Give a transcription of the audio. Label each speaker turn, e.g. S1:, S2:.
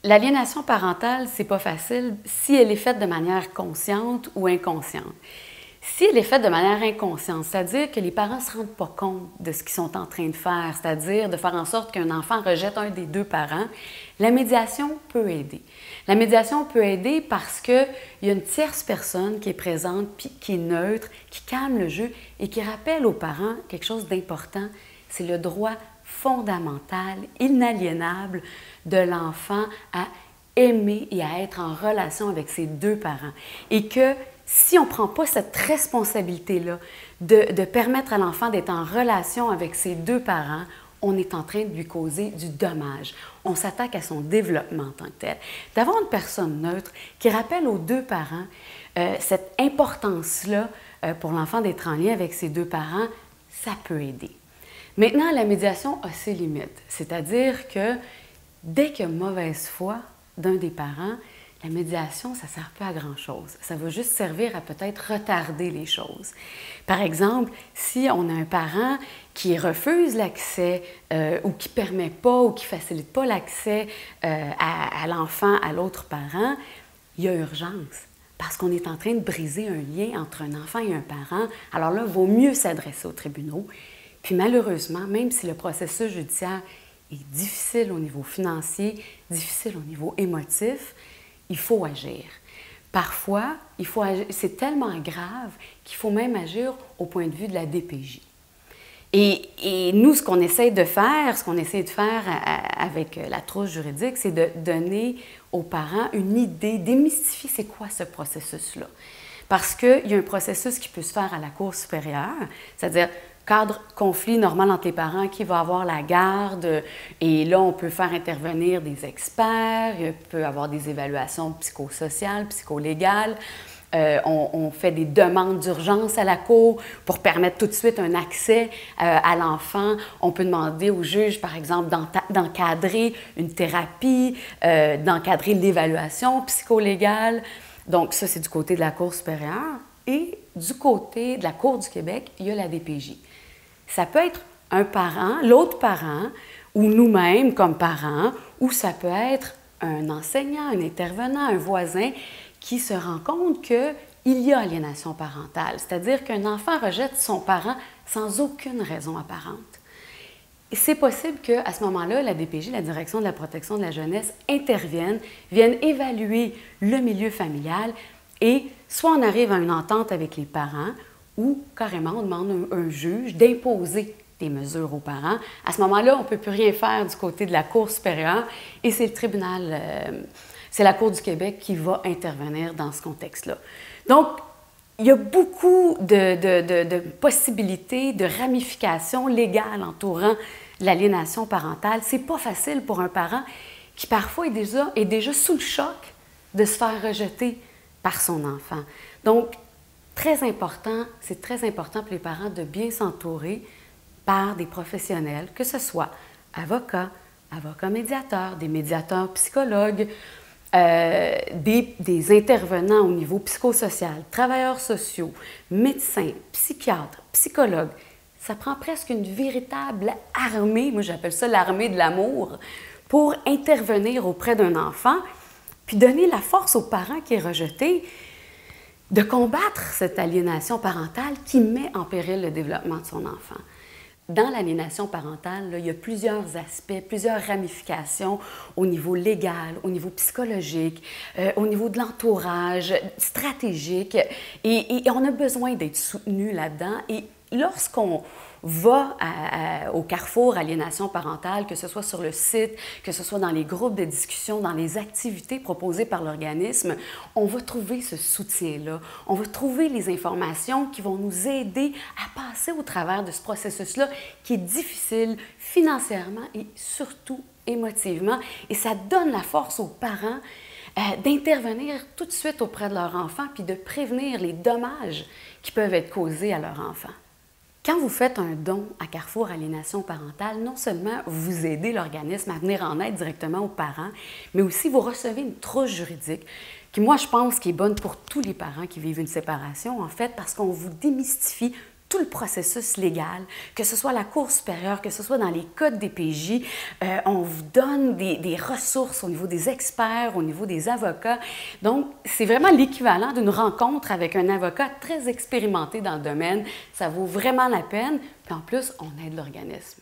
S1: L'aliénation parentale, c'est pas facile si elle est faite de manière consciente ou inconsciente. Si elle est faite de manière inconsciente, c'est-à-dire que les parents ne se rendent pas compte de ce qu'ils sont en train de faire, c'est-à-dire de faire en sorte qu'un enfant rejette un des deux parents, la médiation peut aider. La médiation peut aider parce qu'il y a une tierce personne qui est présente, puis qui est neutre, qui calme le jeu et qui rappelle aux parents quelque chose d'important, c'est le droit fondamental, inaliénable de l'enfant à aimer et à être en relation avec ses deux parents. Et que si on ne prend pas cette responsabilité-là de permettre à l'enfant d'être en relation avec ses deux parents, on est en train de lui causer du dommage. On s'attaque à son développement en tant que tel. D'avoir une personne neutre qui rappelle aux deux parents cette importance-là pour l'enfant d'être en lien avec ses deux parents, ça peut aider. Maintenant, la médiation a ses limites. C'est-à-dire que dès qu'il y a mauvaise foi d'un des parents, la médiation, ça ne sert pas à grand-chose. Ça va juste servir à peut-être retarder les choses. Par exemple, si on a un parent qui refuse l'accès ou qui ne permet pas ou qui ne facilite pas l'accès à l'enfant, à l'autre parent, il y a urgence. Parce qu'on est en train de briser un lien entre un enfant et un parent. Alors là, il vaut mieux s'adresser aux tribunaux. Puis malheureusement, même si le processus judiciaire est difficile au niveau financier, difficile au niveau émotif, il faut agir. Parfois, c'est tellement grave qu'il faut même agir au point de vue de la DPJ. Et nous, ce qu'on essaie de faire avec la trousse juridique, c'est de donner aux parents une idée, démystifier c'est quoi ce processus-là. Parce qu'il y a un processus qui peut se faire à la Cour supérieure, c'est-à-dire cadre conflit normal entre les parents, qui va avoir la garde, et là, on peut faire intervenir des experts, il peut y avoir des évaluations psychosociales, psycholégales, on fait des demandes d'urgence à la Cour pour permettre tout de suite un accès à l'enfant. On peut demander au juge, par exemple, d'encadrer une thérapie, d'encadrer l'évaluation psycholégale. Donc, ça, c'est du côté de la Cour supérieure. Et du côté de la Cour du Québec, il y a la DPJ. Ça peut être un parent, l'autre parent, ou nous-mêmes comme parents, ou ça peut être un enseignant, un intervenant, un voisin qui se rend compte qu'il y a aliénation parentale, c'est-à-dire qu'un enfant rejette son parent sans aucune raison apparente. Et c'est possible qu'à ce moment-là, la DPJ, la Direction de la protection de la jeunesse, intervienne, vienne évaluer le milieu familial et soit on arrive à une entente avec les parents ou carrément on demande à un juge d'imposer des mesures aux parents. À ce moment-là, on ne peut plus rien faire du côté de la Cour supérieure et c'est le tribunal, c'est la Cour du Québec qui va intervenir dans ce contexte-là. Donc, il y a beaucoup de possibilités, de ramifications légales entourant l'aliénation parentale. C'est pas facile pour un parent qui parfois est déjà sous le choc de se faire rejeter par son enfant. Donc, c'est très important pour les parents de bien s'entourer par des professionnels, que ce soit avocats médiateurs, des médiateurs psychologues, des intervenants au niveau psychosocial, travailleurs sociaux, médecins, psychiatres, psychologues. Ça prend presque une véritable armée, moi j'appelle ça l'armée de l'amour, pour intervenir auprès d'un enfant, puis donner la force aux parents qui est rejeté de combattre cette aliénation parentale qui met en péril le développement de son enfant. Dans l'aliénation parentale, là, il y a plusieurs aspects, plusieurs ramifications au niveau légal, au niveau psychologique, au niveau de l'entourage, stratégique. Et on a besoin d'être soutenu là-dedans. Et lorsqu'on va au carrefour aliénation parentale, que ce soit sur le site, que ce soit dans les groupes de discussion, dans les activités proposées par l'organisme, on va trouver ce soutien-là. On va trouver les informations qui vont nous aider à passer au travers de ce processus-là qui est difficile financièrement et surtout émotivement. Et ça donne la force aux parents d'intervenir tout de suite auprès de leur enfant puis de prévenir les dommages qui peuvent être causés à leur enfant. Quand vous faites un don à Carrefour Aliénation parentale, non seulement vous aidez l'organisme à venir en aide directement aux parents, mais aussi vous recevez une trousse juridique qui, moi, je pense, qui est bonne pour tous les parents qui vivent une séparation, en fait, parce qu'on vous démystifie tout le processus légal, que ce soit la Cour supérieure, que ce soit dans les codes des PJ. On vous donne des ressources au niveau des experts, au niveau des avocats. Donc, c'est vraiment l'équivalent d'une rencontre avec un avocat très expérimenté dans le domaine. Ça vaut vraiment la peine. Puis en plus, on aide l'organisme.